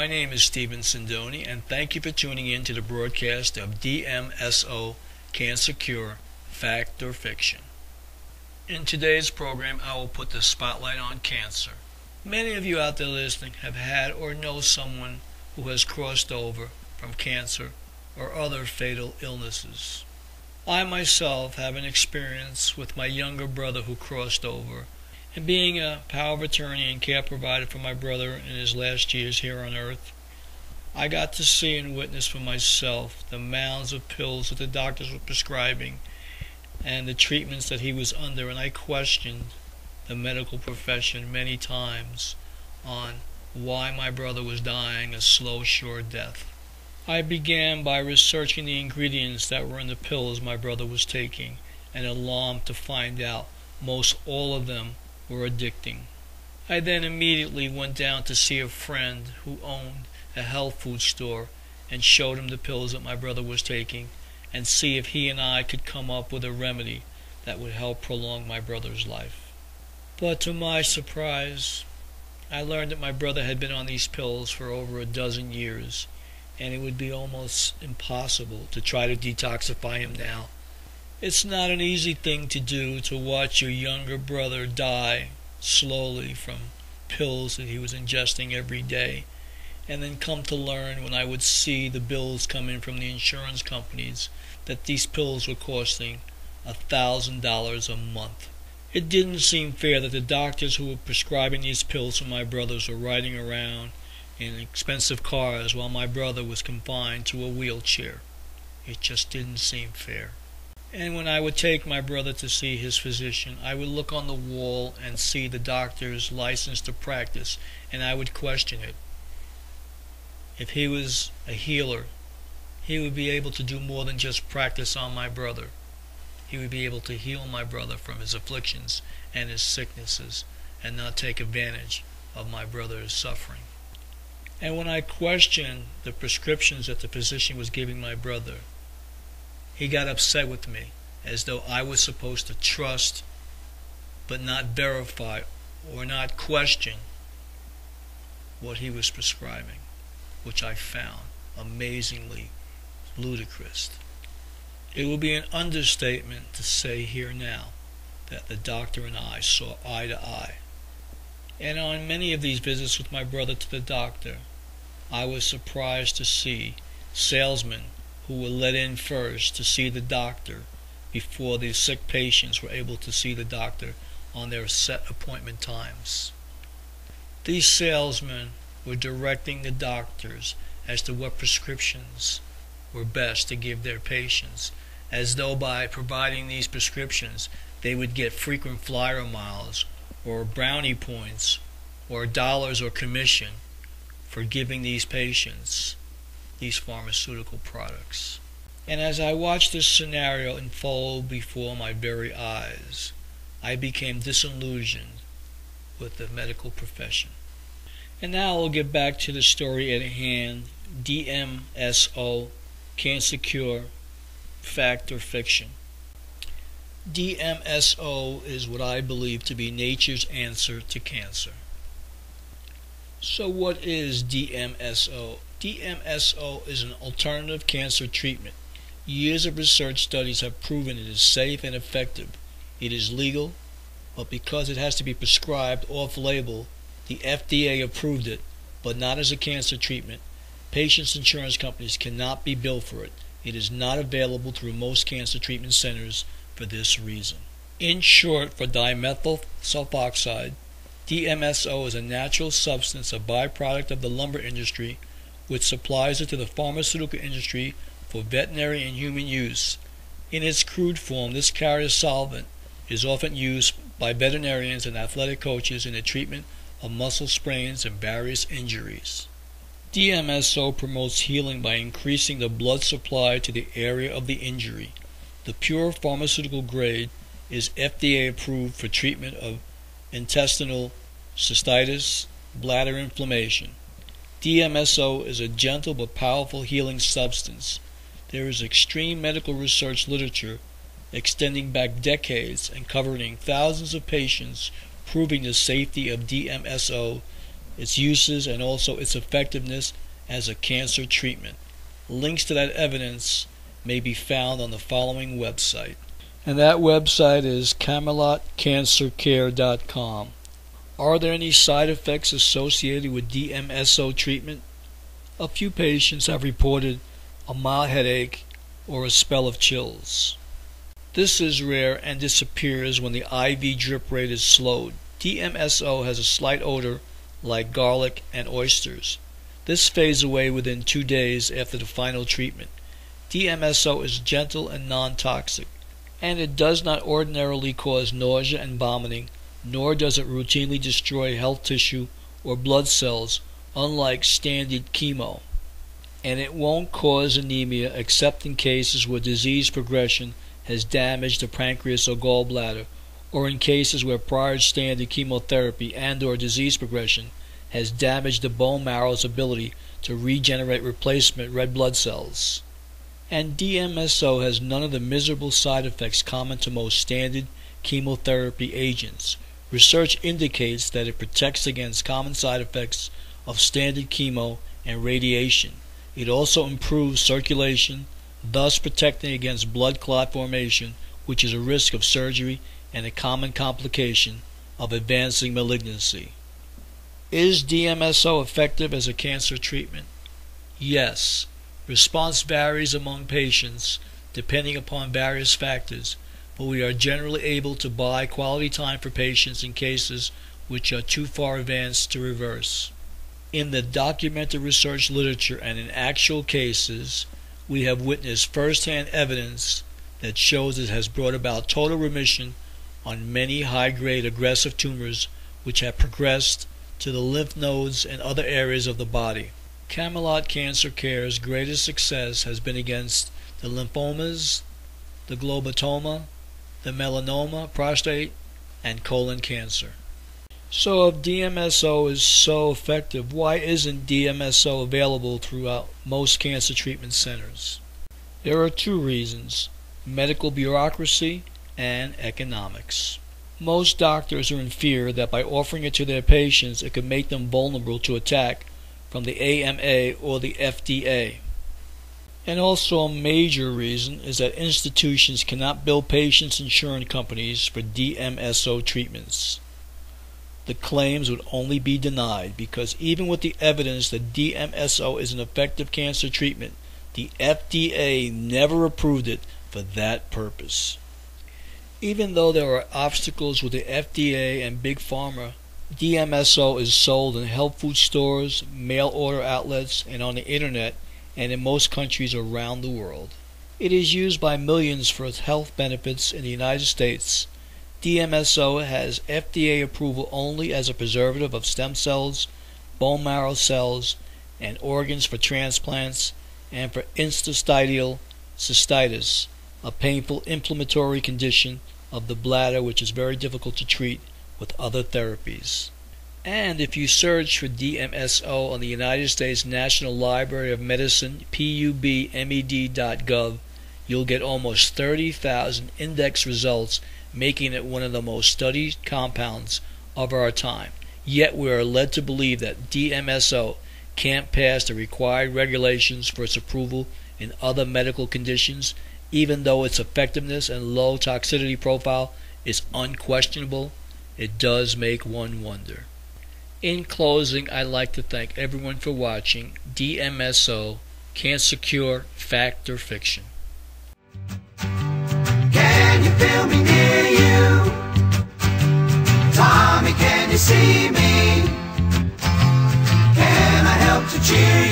name is Sindoni, and thank you for tuning in to the broadcast of Dmso Cancer Cure, Fact or Fiction. In today's program, I will put the spotlight on cancer. Many of you out there listening have had or know someone who has crossed over from cancer or other fatal illnesses. I myself have an experience with my younger brother who crossed over, and being a power of attorney and care provider for my brother in his last years here on earth, I got to see and witness for myself the mounds of pills that the doctors were prescribing and the treatments that he was under, and I questioned the medical profession many times on why my brother was dying a slow, sure death. I began by researching the ingredients that were in the pills my brother was taking, and alarmed to find out most all of them were addicting. I then immediately went down to see a friend who owned a health food store and showed him the pills that my brother was taking and see if he and I could come up with a remedy that would help prolong my brother's life. But to my surprise, I learned that my brother had been on these pills for over a dozen years, and it would be almost impossible to try to detoxify him now. It's not an easy thing to do, to watch your younger brother die slowly from pills that he was ingesting every day, and then come to learn when I would see the bills come in from the insurance companies that these pills were costing $1,000 a month. It didn't seem fair that the doctors who were prescribing these pills for my brothers were riding around in expensive cars while my brother was confined to a wheelchair. It just didn't seem fair. And when I would take my brother to see his physician, I would look on the wall and see the doctor's license to practice, and I would question it. If he was a healer, he would be able to do more than just practice on my brother. He would be able to heal my brother from his afflictions and his sicknesses, and not take advantage of my brother's suffering. And when I questioned the prescriptions that the physician was giving my brother, he got upset with me, as though I was supposed to trust but not verify or not question what he was prescribing, which I found amazingly ludicrous. It would be an understatement to say here now that the doctor and I saw eye to eye. And on many of these visits with my brother to the doctor, I was surprised to see salesmen who were let in first to see the doctor before the sick patients were able to see the doctor on their set appointment times. These salesmen were directing the doctors as to what prescriptions were best to give their patients, as though by providing these prescriptions they would get frequent flyer miles or brownie points or dollars or commission for giving these patients these pharmaceutical products. And as I watched this scenario unfold before my very eyes, I became disillusioned with the medical profession. And now we'll get back to the story at hand, Dmso, Cancer Cure, Fact or Fiction. Dmso is what I believe to be nature's answer to cancer. So what is Dmso? Dmso is an alternative cancer treatment. Years of research studies have proven it is safe and effective. It is legal, but because it has to be prescribed off-label, the FDA approved it, but not as a cancer treatment. Patients' insurance companies cannot be billed for it. It is not available through most cancer treatment centers for this reason. In short, for dimethyl sulfoxide, Dmso is a natural substance, a byproduct of the lumber industry, which supplies it to the pharmaceutical industry for veterinary and human use. In its crude form, this carrier solvent is often used by veterinarians and athletic coaches in the treatment of muscle sprains and various injuries. Dmso promotes healing by increasing the blood supply to the area of the injury. The pure pharmaceutical grade is FDA approved for treatment of intestinal cystitis, bladder inflammation. Dmso is a gentle but powerful healing substance. There is extreme medical research literature extending back decades and covering thousands of patients proving the safety of Dmso its uses, and also its effectiveness as a cancer treatment. Links to that evidence may be found on the following website. And that website is CamelotCancerCare.com. Are there any side effects associated with Dmso treatment? A few patients have reported a mild headache or a spell of chills. This is rare and disappears when the IV drip rate is slowed. Dmso has a slight odor like garlic and oysters. This fades away within 2 days after the final treatment. Dmso is gentle and non-toxic, and it does not ordinarily cause nausea and vomiting, nor does it routinely destroy health tissue or blood cells, unlike standard chemo. And it won't cause anemia except in cases where disease progression has damaged the pancreas or gallbladder, or in cases where prior standard chemotherapy and or disease progression has damaged the bone marrow's ability to regenerate replacement red blood cells. And Dmso has none of the miserable side effects common to most standard chemotherapy agents. Research indicates that it protects against common side effects of standard chemo and radiation. It also improves circulation, thus protecting against blood clot formation, which is a risk of surgery and a common complication of advancing malignancy. Is Dmso effective as a cancer treatment? Yes. Response varies among patients depending upon various factors, but we are generally able to buy quality time for patients in cases which are too far advanced to reverse. In the documented research literature and in actual cases, we have witnessed first-hand evidence that shows it has brought about total remission on many high-grade aggressive tumors which have progressed to the lymph nodes and other areas of the body. Camelot Cancer Care's greatest success has been against the lymphomas, the glioblastoma, the melanoma, prostate, and colon cancer. So if Dmso is so effective, why isn't Dmso available throughout most cancer treatment centers? There are 2 reasons: medical bureaucracy and economics. Most doctors are in fear that by offering it to their patients it could make them vulnerable to attack from the AMA or the FDA. And also a major reason is that institutions cannot bill patients' insurance companies for Dmso treatments. The claims would only be denied because even with the evidence that Dmso is an effective cancer treatment, the FDA never approved it for that purpose. Even though there are obstacles with the FDA and Big Pharma, Dmso is sold in health food stores, mail order outlets, and on the internet, and in most countries around the world. It is used by millions for its health benefits in the United States. Dmso has FDA approval only as a preservative of stem cells, bone marrow cells, and organs for transplants, and for interstitial cystitis, a painful inflammatory condition of the bladder which is very difficult to treat with other therapies. And if you search for Dmso on the United States National Library of Medicine, pubmed.gov, you'll get almost 30,000 index results, making it one of the most studied compounds of our time. Yet we are led to believe that Dmso can't pass the required regulations for its approval in other medical conditions, even though its effectiveness and low toxicity profile is unquestionable. It does make one wonder. In closing, I'd like to thank everyone for watching Dmso, Cancer Cure, Fact or Fiction. Can you feel me near you? Tommy, can you see me? Can I help to cheer